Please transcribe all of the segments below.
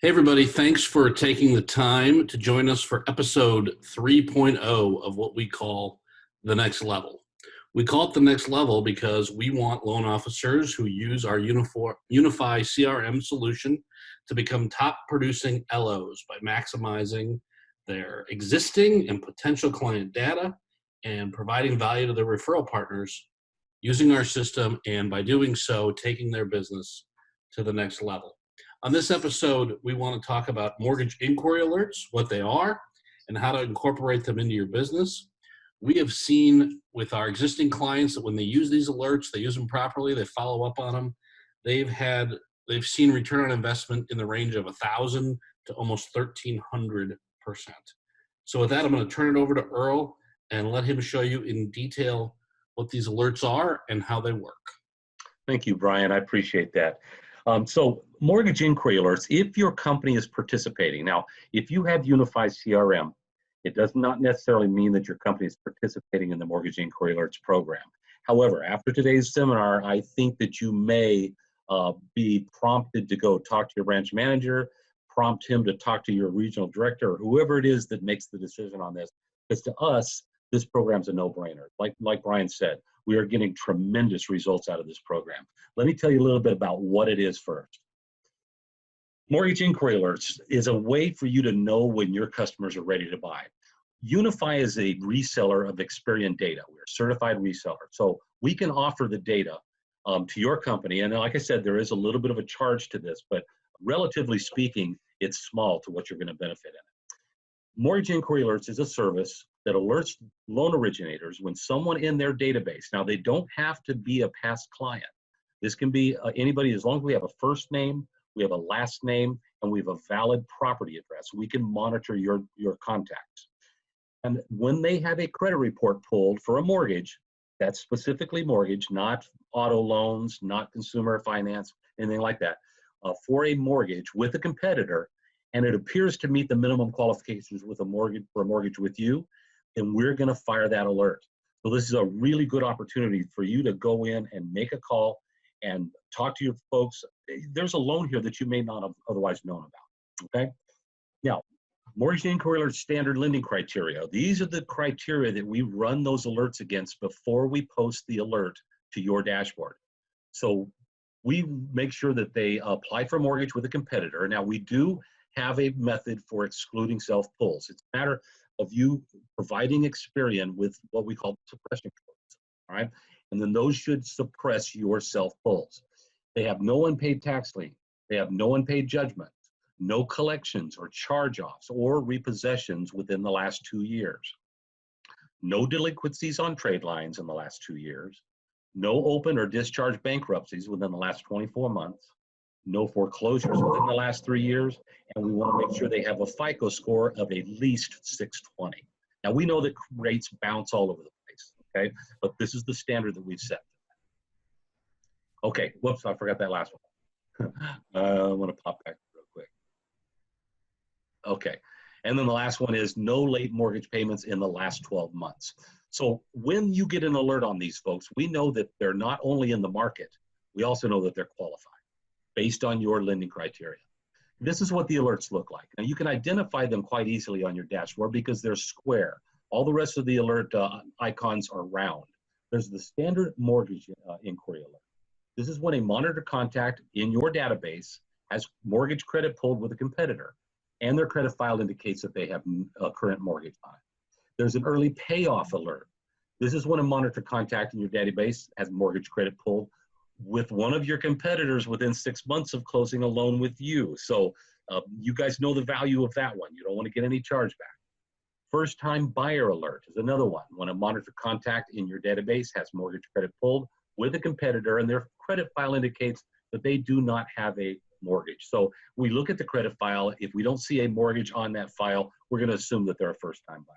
Hey, everybody. Thanks for taking the time to join us for episode 3.0 of what we call the next level. We call it the next level because we want loan officers who use our Unify CRM solution to become top producing LOs by maximizing their existing and potential client data and providing value to their referral partners using our system, and by doing so, taking their business to the next level. On this episode, we want to talk about mortgage inquiry alerts, what they are, and how to incorporate them into your business. We have seen with our existing clients that when they use these alerts, they use them properly, they follow up on them, they've seen return on investment in the range of 1,000 to almost 1,300%. So with that, I'm going to turn it over to Earl and let him show you in detail what these alerts are and how they work. Thank you, Brian. I appreciate that. So mortgage inquiry alerts, if your company is participating. Now, if you have Unified CRM, it does not necessarily mean that your company is participating in the mortgage inquiry alerts program. However, after today's seminar, I think that you may be prompted to go talk to your branch manager, prompt him to talk to your regional director, or whoever it is that makes the decision on this. Because to us, this program's a no-brainer. Like Brian said, we are getting tremendous results out of this program. Let me tell you a little bit about what it is first. Mortgage inquiry alerts is a way for you to know when your customers are ready to buy. Unify is a reseller of Experian data. We're a certified reseller. So we can offer the data to your company. And like I said, there is a little bit of a charge to this, but relatively speaking, it's small to what you're going to benefit in it. Mortgage inquiry alerts is a service that alerts loan originators when someone in their database, now they don't have to be a past client. This can be anybody, as long as we have a first name, we have a last name, and we have a valid property address. We can monitor your contacts. And when they have a credit report pulled for a mortgage, that's specifically mortgage, not auto loans, not consumer finance, anything like that, for a mortgage with a competitor, and it appears to meet the minimum qualifications with for a mortgage with you, then we're going to fire that alert. So this is a really good opportunity for you to go in and make a call and talk to your folks. There's a loan here that you may not have otherwise known about, okay? Now, mortgage inquiry alert standard lending criteria. These are the criteria that we run those alerts against before we post the alert to your dashboard. So we make sure that they apply for a mortgage with a competitor. Now, we do have a method for excluding self-pulls. It's a matter of you providing Experian with what we call suppression codes, all right? And then those should suppress your self-pulls. They have no unpaid tax lien. They have no unpaid judgments, no collections or charge-offs or repossessions within the last 2 years, no delinquencies on trade lines in the last 2 years, no open or discharge bankruptcies within the last 24 months, no foreclosures within the last 3 years, and we want to make sure they have a FICO score of at least 620. Now, we know that rates bounce all over the place, okay? But this is the standard that we've set. Okay, whoops, I forgot that last one. I want to pop back real quick. Okay, and then the last one is no late mortgage payments in the last 12 months. So when you get an alert on these folks, we know that they're not only in the market, we also know that they're qualified based on your lending criteria. This is what the alerts look like. Now, you can identify them quite easily on your dashboard because they're square. All the rest of the alert icons are round. There's the standard mortgage inquiry alert. This is when a monitor contact in your database has mortgage credit pulled with a competitor, and their credit file indicates that they have a current mortgage on it. There's an early payoff alert. This is when a monitor contact in your database has mortgage credit pulled with one of your competitors within 6 months of closing a loan with you. So you guys know the value of that one. You don't want to get any chargeback. First time buyer alert is another one. When a monitor contact in your database has mortgage credit pulled with a competitor and their credit file indicates that they do not have a mortgage. So we look at the credit file. If we don't see a mortgage on that file, we're going to assume that they're a first time buyer.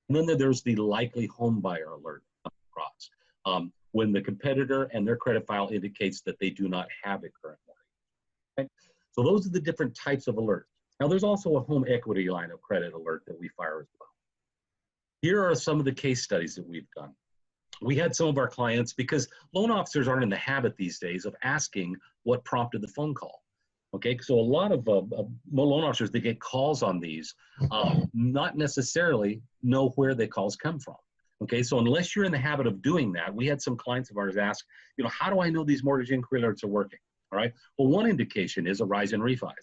And then there's the likely home buyer alert across. When the competitor and their credit file indicates that they do not have a current mortgage. Okay? So those are the different types of alerts. Now there's also a home equity line of credit alert that we fire as well. Here are some of the case studies that we've done. We had some of our clients, because loan officers aren't in the habit these days of asking what prompted the phone call. Okay, so a lot of loan officers, they get calls on these, not necessarily know where the calls come from. Okay, so unless you're in the habit of doing that, we had some clients of ours ask, how do I know these mortgage inquiry alerts are working? All right, well, one indication is a rise in refis.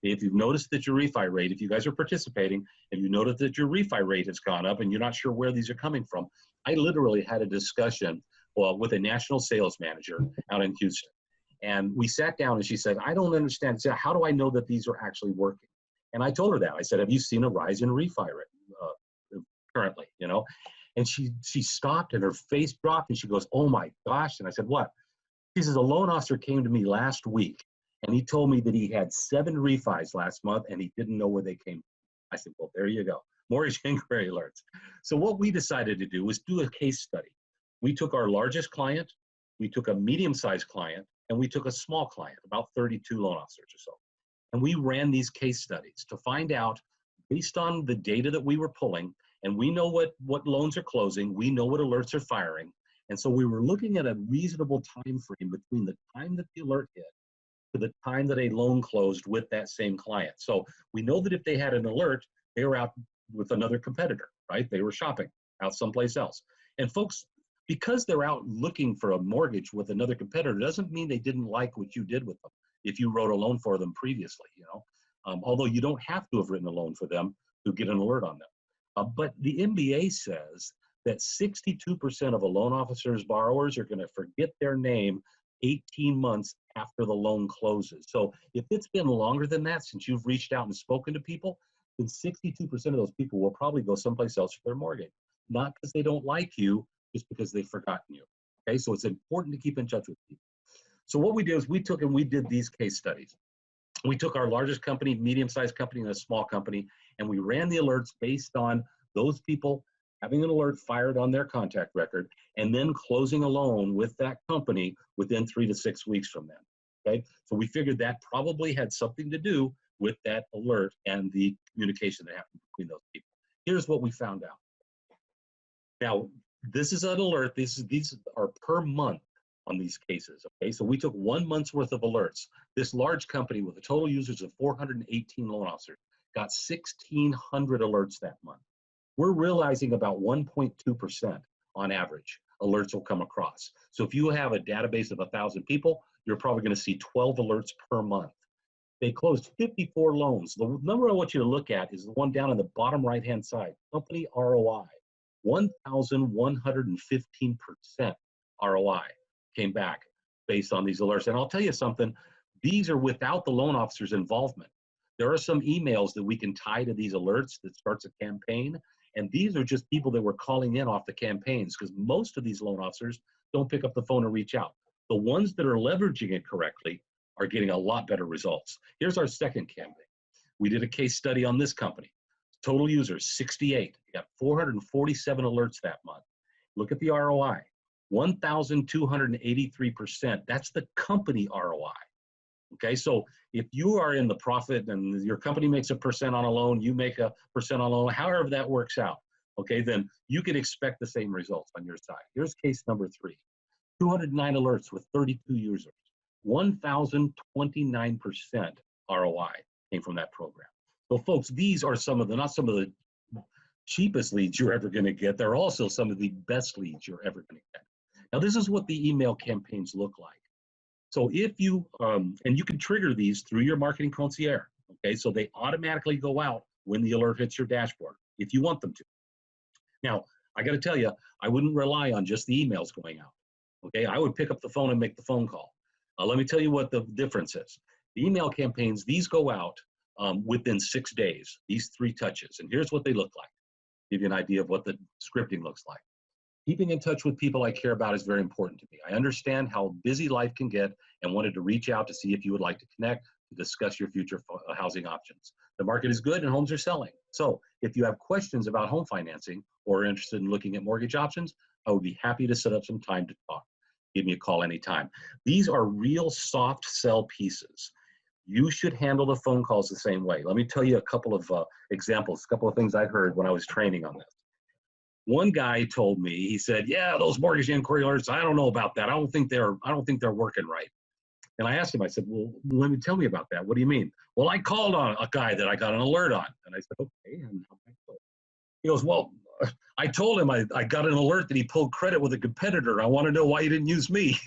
If you've noticed that your refi rate, if you guys are participating, and you notice that your refi rate has gone up and you're not sure where these are coming from, I literally had a discussion with a national sales manager out in Houston. And we sat down and she said, I don't understand. Said, how do I know that these are actually working? And I told her that. I said, have you seen a rise in refi rate currently? And she stopped and her face dropped and she goes, oh my gosh. And I said, what? She says, a loan officer came to me last week and he told me that he had 7 refis last month and he didn't know where they came from. I said, well, there you go. Mortgage inquiry alerts. So what we decided to do was do a case study. We took our largest client, we took a medium-sized client, and we took a small client, about 32 loan officers or so. And we ran these case studies to find out, based on the data that we were pulling, and we know what loans are closing, we know what alerts are firing. And so we were looking at a reasonable time frame between the time that the alert hit to the time that a loan closed with that same client. So we know that if they had an alert, they were out with another competitor, right? They were shopping out someplace else. And folks, because they're out looking for a mortgage with another competitor doesn't mean they didn't like what you did with them if you wrote a loan for them previously, although you don't have to have written a loan for them to get an alert on them. But the MBA says that 62% of a loan officer's borrowers are going to forget their name 18 months after the loan closes. So if it's been longer than that since you've reached out and spoken to people, then 62% of those people will probably go someplace else for their mortgage. Not because they don't like you, just because they've forgotten you. Okay, so it's important to keep in touch with people. So what we did is we took and we did these case studies. We took our largest company, medium-sized company, and a small company, and we ran the alerts based on those people having an alert fired on their contact record and then closing a loan with that company within 3 to 6 weeks from then. Okay, so we figured that probably had something to do with that alert and the communication that happened between those people. Here's what we found out. Now, this is an alert. These are per month on these cases. Okay, so we took 1 month's worth of alerts. This large company with a total users of 418 loan officers got 1,600 alerts that month. We're realizing about 1.2% on average alerts will come across. So if you have a database of 1,000 people, you're probably going to see 12 alerts per month. They closed 54 loans. The number I want you to look at is the one down on the bottom right-hand side, company ROI. 1,115% ROI came back based on these alerts. And I'll tell you something, these are without the loan officer's involvement. There are some emails that we can tie to these alerts that starts a campaign. And these are just people that were calling in off the campaigns because most of these loan officers don't pick up the phone and reach out. The ones that are leveraging it correctly are getting a lot better results. Here's our second campaign. We did a case study on this company. Total users, 68. We got 447 alerts that month. Look at the ROI, 1,283%. That's the company ROI. Okay, so if you are in the profit and your company makes a percent on a loan, you make a percent on a loan, however that works out, okay, then you can expect the same results on your side. Here's case number 3, 209 alerts with 32 users, 1,029% ROI came from that program. So folks, these are not some of the cheapest leads you're ever going to get. They're also some of the best leads you're ever going to get. Now, this is what the email campaigns look like. So if you, and you can trigger these through your marketing concierge, okay? So they automatically go out when the alert hits your dashboard, if you want them to. Now, I got to tell you, I wouldn't rely on just the emails going out, okay? I would pick up the phone and make the phone call. Let me tell you what the difference is. The email campaigns, these go out within 6 days, these 3 touches. And here's what they look like. Give you an idea of what the scripting looks like. Keeping in touch with people I care about is very important to me. I understand how busy life can get and wanted to reach out to see if you would like to connect to discuss your future housing options. The market is good and homes are selling. So if you have questions about home financing or are interested in looking at mortgage options, I would be happy to set up some time to talk. Give me a call anytime. These are real soft sell pieces. You should handle the phone calls the same way. Let me tell you a couple of examples, a couple of things I heard when I was training on this. One guy told me, he said, yeah, those mortgage inquiry alerts, I don't know about that. I don't think they're working right. And I asked him, I said, well, let me tell me about that. What do you mean? Well, I called on a guy that I got an alert on. And I said, okay. And how did I go? He goes, well, I told him I got an alert that he pulled credit with a competitor. I want to know why he didn't use me.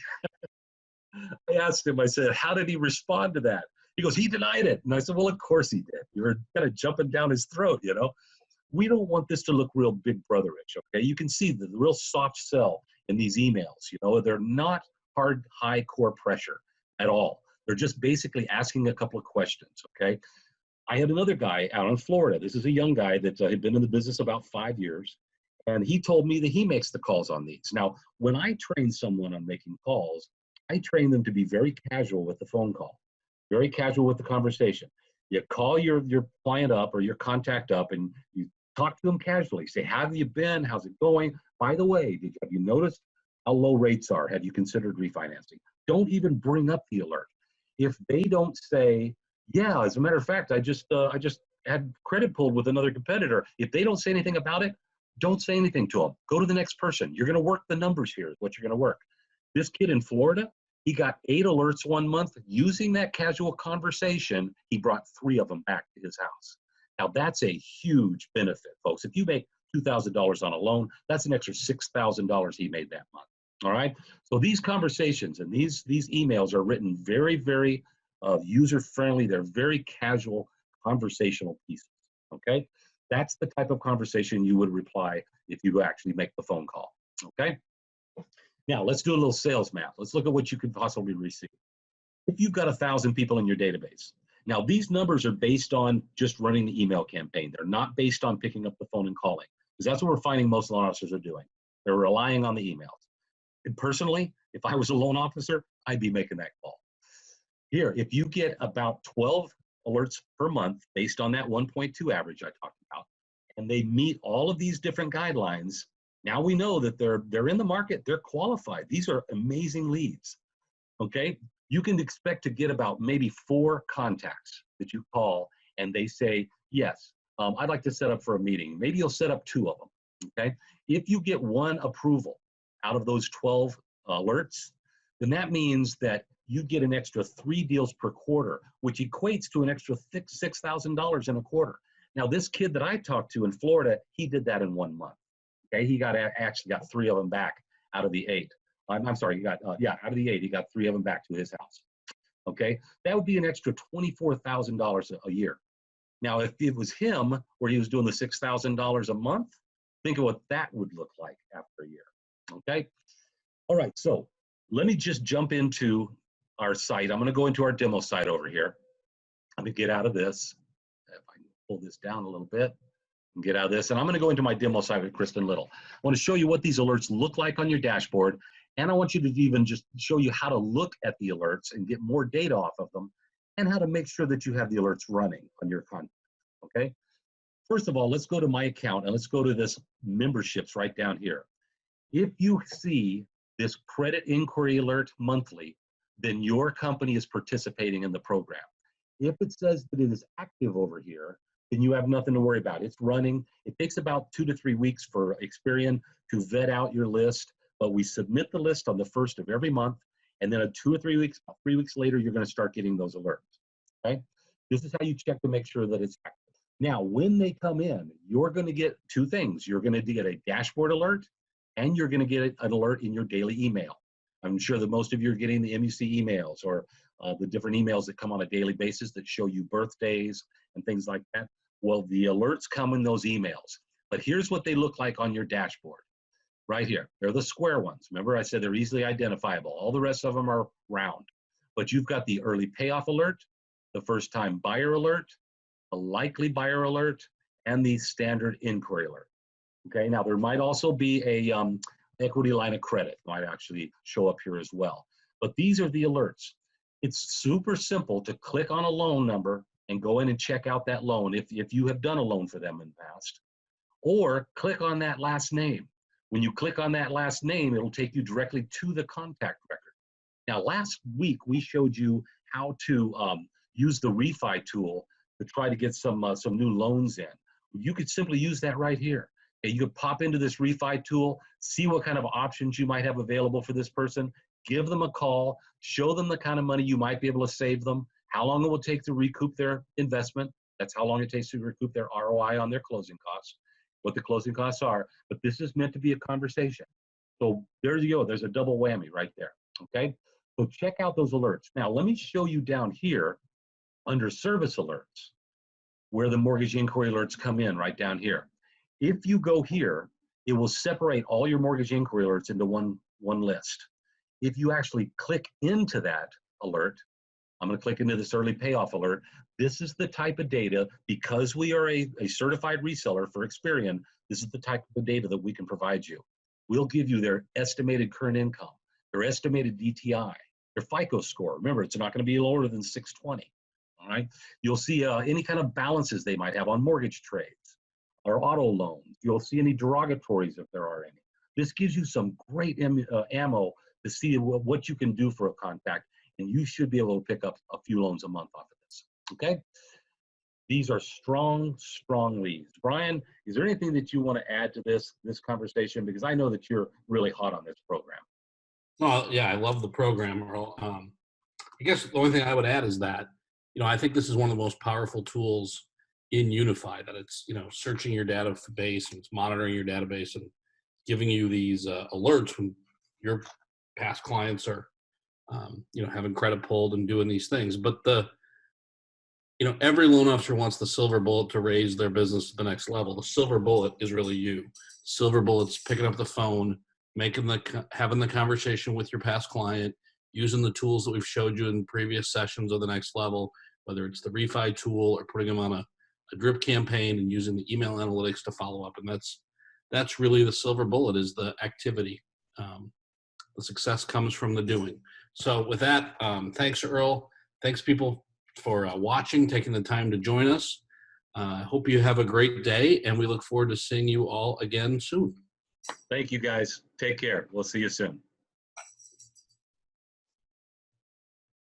I asked him, I said, how did he respond to that? He goes, he denied it. And I said, well, of course he did. You were kind of jumping down his throat, you know. We don't want this to look real big brotherish, okay? You can see the real soft sell in these emails, you know. They're not hard, high core pressure at all. They're just basically asking a couple of questions, okay? I had another guy out in Florida. This is a young guy that had been in the business about 5 years, and he told me that he makes the calls on these. Now, when I train someone on making calls, I train them to be very casual with the phone call, very casual with the conversation. You call your client up or your contact up and you talk to them casually. Say, how have you been? How's it going? By the way, have you noticed how low rates are? Have you considered refinancing? Don't even bring up the alert. If they don't say, yeah, as a matter of fact, I just had credit pulled with another competitor. If they don't say anything about it, don't say anything to them. Go to the next person. You're going to work the numbers here is what you're going to work. This kid in Florida, he got 8 alerts one month. Using that casual conversation, he brought 3 of them back to his house. Now, that's a huge benefit, folks. If you make $2,000 on a loan, that's an extra $6,000 he made that month. All right? So these conversations and these emails are written very, very user-friendly. They're very casual conversational pieces, okay? That's the type of conversation you would reply if you actually make the phone call, okay? Now, let's do a little sales math. Let's look at what you could possibly receive. If you've got 1,000 people in your database, now these numbers are based on just running the email campaign. They're not based on picking up the phone and calling, because that's what we're finding most loan officers are doing. They're relying on the emails. And personally, if I was a loan officer, I'd be making that call. Here, if you get about 12 alerts per month based on that 1.2 average I talked about, and they meet all of these different guidelines, now we know that they're in the market, they're qualified. These are amazing leads, okay? You can expect to get about maybe 4 contacts that you call and they say, yes, I'd like to set up for a meeting. Maybe you'll set up 2 of them, okay? If you get 1 approval out of those 12 alerts, then that means that you get an extra 3 deals per quarter, which equates to an extra $6,000 in a quarter. Now, this kid that I talked to in Florida, he did that in 1 month. Okay, he actually got 3 of them back out of the 8. I'm sorry, he got out of the 8, he got 3 of them back to his house. Okay, that would be an extra $24,000 a year. Now, if it was him where he was doing the $6,000 a month, think of what that would look like after a year. Okay, all right. So let me just jump into our site. I'm going to go into our demo site over here. Let me get out of this. If I can pull this down a little bit and get out of this. And I'm going to go into my demo site with Kristen Little. I want to show you what these alerts look like on your dashboard. And I want you to even just show you how to look at the alerts and get more data off of them and how to make sure that you have the alerts running on your content. Okay. First of all, let's go to my account and let's go to this memberships right down here. If you see this credit inquiry alert monthly, then your company is participating in the program. If it says that it is active over here, then you have nothing to worry about. It's running. It takes about 2 to 3 weeks for Experian to vet out your list, but we submit the list on the 1st of every month, and then 2 or 3 weeks, 3 weeks later, you're going to start getting those alerts. Okay? This is how you check to make sure that it's active. Now, when they come in, you're going to get 2 things. You're going to get a dashboard alert, and you're going to get an alert in your daily email. I'm sure that most of you are getting the MUC emails or the different emails that come on a daily basis that show you birthdays and things like that. Well, the alerts come in those emails. But here's what they look like on your dashboard. Right here. They're the square ones. Remember, I said they're easily identifiable. All the rest of them are round. But you've got the early payoff alert, the first-time buyer alert, a likely buyer alert, and the standard inquiry alert. Okay, now there might also be a equity line of credit, might actually show up here as well. But these are the alerts. It's super simple to click on a loan number and go in and check out that loan if you have done a loan for them in the past. Or click on that last name. When you click on that last name, it'll take you directly to the contact record. Now, last week, we showed you how to use the refi tool to try to get some new loans in. You could simply use that right here. Okay, you could pop into this refi tool, see what kind of options you might have available for this person, give them a call, show them the kind of money you might be able to save them, how long it will take to recoup their investment. That's how long it takes to recoup their ROI on their closing costs, what the closing costs are. But this is meant to be a conversation. So there you go. There's a double whammy right there. Okay. So check out those alerts. Now, let me show you down here under service alerts where the mortgage inquiry alerts come in right down here. If you go here, it will separate all your mortgage inquiry alerts into one list. If you actually click into that alert, I'm going to click into this early payoff alert. This is the type of data, because we are a certified reseller for Experian, this is the type of data that we can provide you. We'll give you their estimated current income, their estimated DTI, their FICO score. Remember, it's not going to be lower than 620. All right. You'll see any kind of balances they might have on mortgage trades or auto loans. You'll see any derogatories if there are any. This gives you some great ammo to see what you can do for a contact, and you should be able to pick up a few loans a month off of this. Okay. These are strong, strong leads. Brian, is there anything that you want to add to this conversation? Because I know that you're really hot on this program. Well, yeah, I love the program, Earl. I guess the only thing I would add is that, I think this is one of the most powerful tools in Unify, that it's, searching your database and it's monitoring your database and giving you these alerts when your past clients are, having credit pulled and doing these things. But every loan officer wants the silver bullet to raise their business to the next level. The silver bullet is really you. Silver bullet's picking up the phone, having the conversation with your past client, using the tools that we've showed you in previous sessions of the next level, whether it's the refi tool or putting them on a drip campaign and using the email analytics to follow up. And that's really the silver bullet, is the activity. The success comes from the doing. So with that, thanks, Earl. Thanks, people, for watching, taking the time to join us. I hope you have a great day, and we look forward to seeing you all again soon. Thank you, guys. Take care. We'll see you soon.